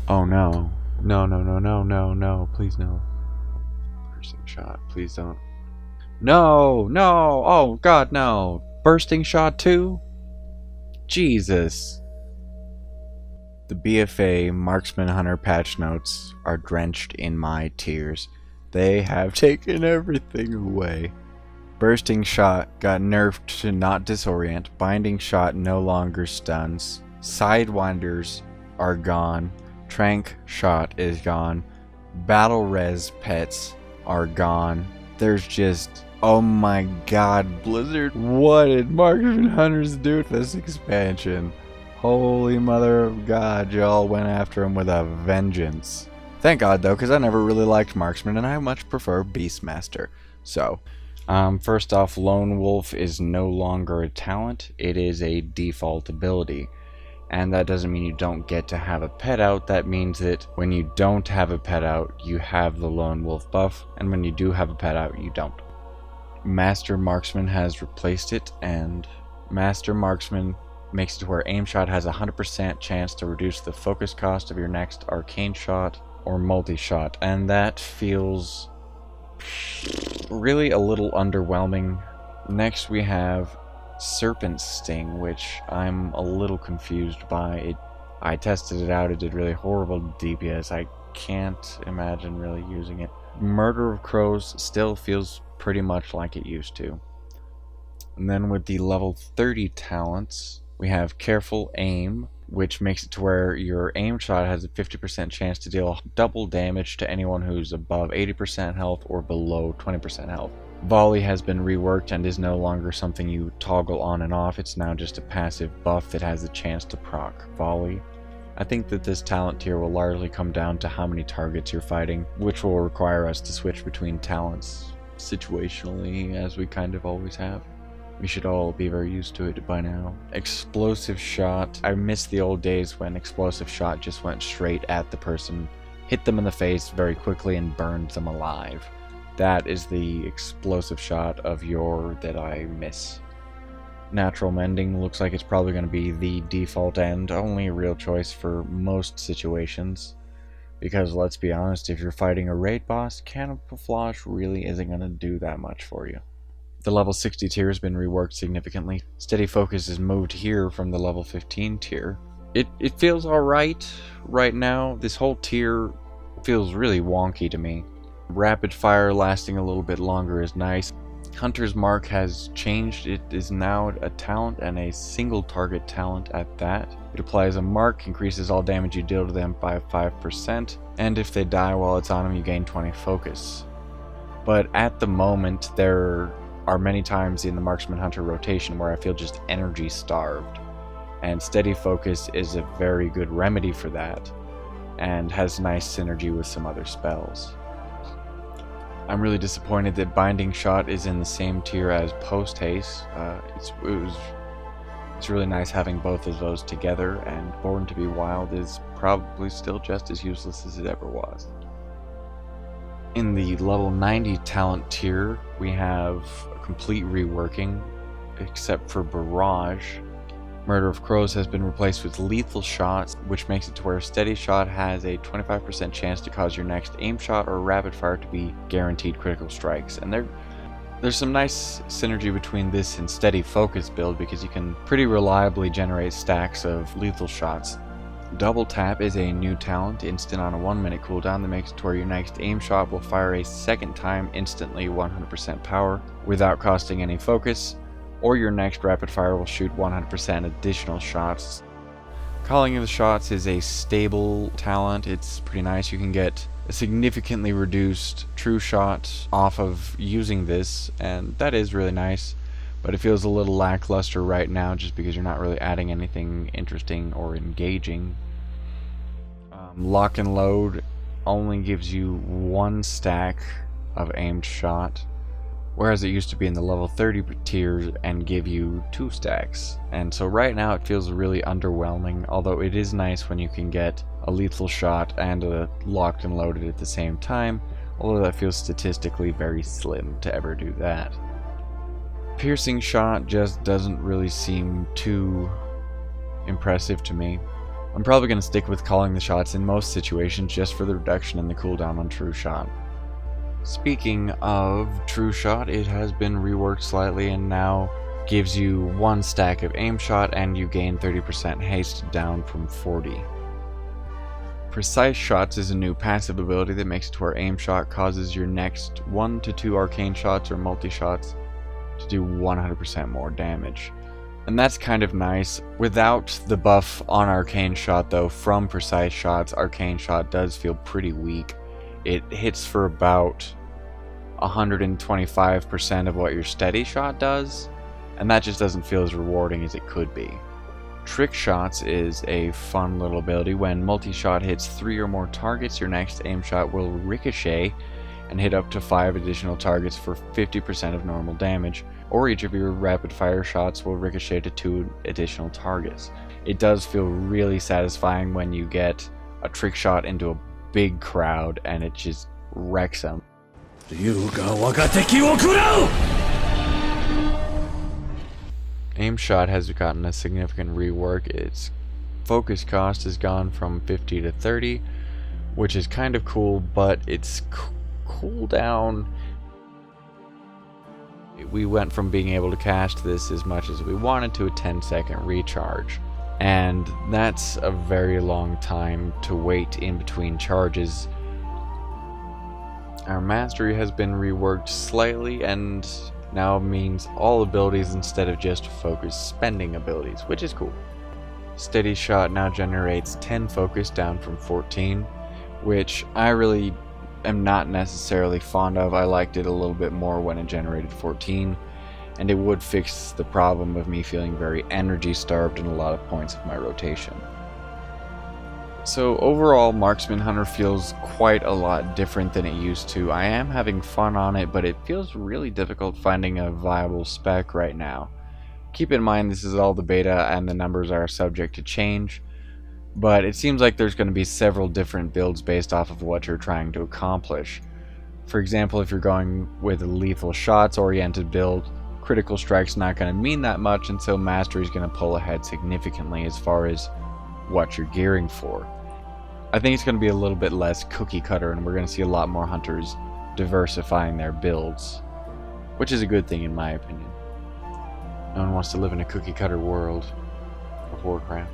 Oh no. No, no, no, no, no, no. Please no. Bursting shot. Please don't. No, no. Oh god, no. Bursting shot too? Jesus. The BFA Marksman Hunter patch notes are drenched in my tears. They have taken everything away. Bursting shot got nerfed to not disorient. Binding shot no longer stuns. Sidewinders are gone. Trank shot is gone. Battle res pets are gone. There's just, oh my god, Blizzard, what did Marksman Hunters do with this expansion? Holy mother of God, y'all went after him with a vengeance. Thank God though, because I never really liked Marksman and I much prefer Beastmaster. So, first off, Lone Wolf is no longer a talent, it is a default ability. And that doesn't mean you don't get to have a pet out, that means that when you don't have a pet out, you have the Lone Wolf buff, and when you do have a pet out, you don't. Master Marksman has replaced it, and Master Marksman makes it to where aim shot has a 100% chance to reduce the focus cost of your next arcane shot or multi-shot, and that feels really a little underwhelming. Next we have Serpent Sting, which I'm a little confused by. I tested it out, it did really horrible DPS. I can't imagine really using it. Murder of Crows still feels pretty much like it used to. And then with the level 30 talents, we have Careful Aim, which makes it to where your aim shot has a 50% chance to deal double damage to anyone who's above 80% health or below 20% health. Volley has been reworked and is no longer something you toggle on and off, it's now just a passive buff that has a chance to proc Volley. I think that this talent tier will largely come down to how many targets you're fighting, which will require us to switch between talents situationally, as we kind of always have. We should all be very used to it by now. Explosive shot. I miss the old days when explosive shot just went straight at the person, hit them in the face very quickly and burned them alive. That is the explosive shot of yore that I miss. Natural Mending looks like it's probably going to be the default and only real choice for most situations. Because let's be honest, if you're fighting a raid boss, Camouflage really isn't going to do that much for you. The level 60 tier has been reworked significantly. Steady Focus is moved here from the level 15 tier. It feels alright right now. This whole tier feels really wonky to me. Rapid Fire lasting a little bit longer is nice. Hunter's Mark has changed. It is now a talent and a single target talent at that. It applies a mark, increases all damage you deal to them by 5%, and if they die while it's on them, you gain 20 focus. But at the moment, there are many times in the Marksman Hunter rotation where I feel just energy starved, and Steady Focus is a very good remedy for that and has nice synergy with some other spells. I'm really disappointed that Binding Shot is in the same tier as Post Haste. It's really nice having both of those together, and Born to be Wild is probably still just as useless as it ever was. In the level 90 talent tier, we have a complete reworking, except for Barrage. Murder of Crows has been replaced with Lethal Shots, which makes it to where Steady Shot has a 25% chance to cause your next aim shot or rapid fire to be guaranteed critical strikes. And there's some nice synergy between this and Steady Focus build because you can pretty reliably generate stacks of Lethal Shots. Double Tap is a new talent, instant on a 1 minute cooldown, that makes it to where your next aim shot will fire a second time instantly 100% power without costing any focus, or your next rapid fire will shoot 100% additional shots. Calling of the Shots is a stable talent. It's pretty nice. You can get a significantly reduced true shot off of using this, and that is really nice, but it feels a little lackluster right now just because you're not really adding anything interesting or engaging. Lock and Load only gives you 1 stack of aimed shot, whereas it used to be in the level 30 tiers and give you 2 stacks. And so right now it feels really underwhelming, although it is nice when you can get a lethal shot and a locked and loaded at the same time, although that feels statistically very slim to ever do that. Piercing Shot just doesn't really seem too impressive to me. I'm probably going to stick with calling the shots in most situations just for the reduction in the cooldown on True Shot. Speaking of True Shot, it has been reworked slightly and now gives you 1 stack of aim shot and you gain 30% haste down from 40. Precise Shots is a new passive ability that makes it to where aim shot causes your next 1 to 2 arcane shots or multi-shots to do 100% more damage. And that's kind of nice. Without the buff on Arcane Shot though, from Precise Shots, Arcane Shot does feel pretty weak. It hits for about 125% of what your Steady Shot does, and that just doesn't feel as rewarding as it could be. Trick Shots is a fun little ability. When multi-shot hits 3 or more targets, your next aim shot will ricochet and hit up to 5 additional targets for 50% of normal damage, or each of your rapid fire shots will ricochet to 2 additional targets. It does feel really satisfying when you get a trick shot into a big crowd and it just wrecks them. Aim shot has gotten a significant rework. Its focus cost has gone from 50 to 30, which is kind of cool, but its cooldown, we went from being able to cast this as much as we wanted to a 10-second recharge, and that's a very long time to wait in between charges. Our mastery has been reworked slightly and now means all abilities instead of just focus spending abilities, which is cool. Steady Shot now generates 10 focus down from 14, which I really am not necessarily fond of. I liked it a little bit more when it generated 14, and it would fix the problem of me feeling very energy starved in a lot of points of my rotation. So overall, Marksman Hunter feels quite a lot different than it used to. I am having fun on it, but it feels really difficult finding a viable spec right now. Keep in mind this is all the beta and the numbers are subject to change, but it seems like there's going to be several different builds based off of what you're trying to accomplish. For example, if you're going with a lethal shots oriented build, critical strike's not going to mean that much, and so mastery is going to pull ahead significantly as far as what you're gearing for. I think it's going to be a little bit less cookie cutter, and we're going to see a lot more hunters diversifying their builds, which is a good thing in my opinion. No one wants to live in a cookie cutter world of Warcraft.